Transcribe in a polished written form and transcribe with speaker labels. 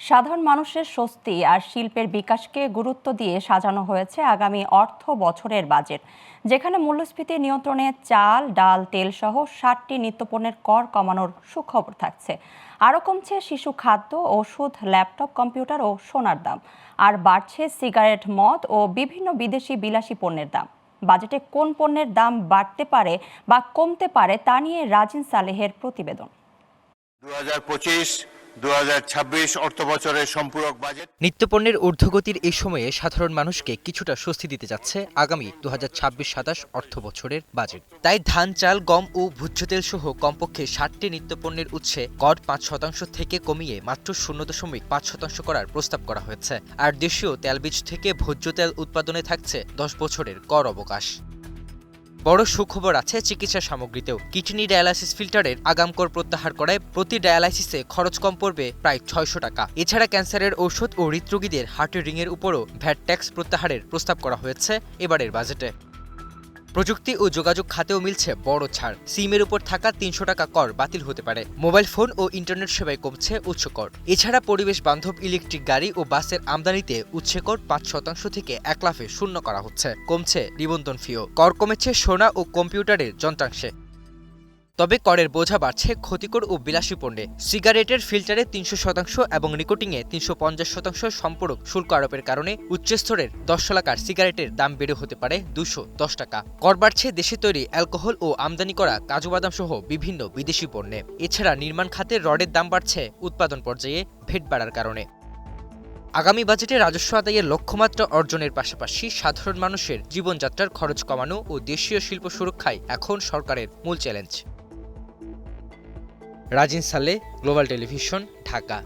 Speaker 1: সাধারণ মানুষের স্বস্তি আর শিল্পের বিকাশকে গুরুত্ব দিয়ে সাজানো হয়েছে আগামী অর্থ বছরের বাজেট, যেখানে মূল্যস্ফীতি নিয়ন্ত্রণে চাল, ডাল, তেল সহ 60টি নিত্যপণ্যের কর কমানোর সুখবর থাকছে। আরও কমছে শিশু খাদ্য, ওষুধ, ল্যাপটপ, কম্পিউটার ও সোনার দাম। আর বাড়ছে সিগারেট, মদ ও বিভিন্ন বিদেশি বিলাসী পণ্যের দাম। বাজেটে কোন পণ্যের দাম বাড়তে পারে বা কমতে পারে তা নিয়ে রাজিন সালেহের প্রতিবেদন।
Speaker 2: 2025-2026 অর্থবছরের সম্পূরক বাজেট।
Speaker 3: নিত্যপণ্যের ঊর্ধ্বগতির এই সময়ে সাধারণ মানুষকে কিছুটা স্বস্তি দিতে যাচ্ছে আগামী 2026-27 অর্থবছরের বাজেট। তাই ধান, চাল, গম ও ভোজ্য তেল সহ কমপক্ষে 60টি নিত্যপণ্যের উৎসে কর 5% থেকে কমিয়ে মাত্র 0.5% করার প্রস্তাব করা হয়েছে। আর দেশীয় তেলবীজ থেকে ভোজ্য তেল উৎপাদনে থাকছে 10 বছরের কর অবকাশ। বড় সুখবর আছে চিকিৎসা সামগ্রীতেও। কিডনি ডায়ালাইসিস ফিল্টারের আগাম কর প্রত্যাহার করায় প্রতি ডায়ালাইসিসে খরচ কম পড়বে প্রায় 600 টাকা। এছাড়া ক্যান্সারের ঔষধ ও হৃদরোগীদের হার্টের রিংয়ের উপরও ভ্যাট ট্যাক্স প্রত্যাহারের প্রস্তাব করা হয়েছে এবারের বাজেটে। প্রযুক্তি ও যোগাযোগ খাতেও মিলছে বড় ছাড়। সিমের উপর থাকা 300 টাকা কর বাতিল হতে পারে। মোবাইল ফোন ও ইন্টারনেট সেবায় কমছে উচ্চ কর। এছাড়া পরিবেশ বান্ধব ইলেকট্রিক গাড়ি ও বাসের আমদানিতে উচ্ছে কর 5% থেকে 1 লাফে শূন্য করা হচ্ছে। কমছে নিবন্ধন ফিও। কর কমেছে সোনা ও কম্পিউটারের যন্ত্রাংশে। তবে করের বোঝা বাড়ছে ক্ষতিকর ও বিলাসী পণ্যে। সিগারেটের ফিল্টারে 300% এবং নিকোটিনে 350% সম্পূরক শুল্ক আরোপের কারণে উচ্চস্তরের 10 শলাকার সিগারেটের দাম বেড়ে হতে পারে 210 টাকা। কর বাড়ছে দেশে তৈরি অ্যালকোহল ও আমদানি করা কাজু বাদাম সহ বিভিন্ন বিদেশি পণ্যে। এছাড়া নির্মাণ খাতের রডের দাম বাড়ছে উৎপাদন পর্যায়ে ভেট বাড়ার কারণে। আগামী বাজেটে রাজস্ব আদায়ের লক্ষ্যমাত্রা অর্জনের পাশাপাশি সাধারণ মানুষের জীবনযাত্রার খরচ কমানো ও দেশীয় শিল্প সুরক্ষাই এখন সরকারের মূল challenge. Rajin Saleh, global television, Dhaka.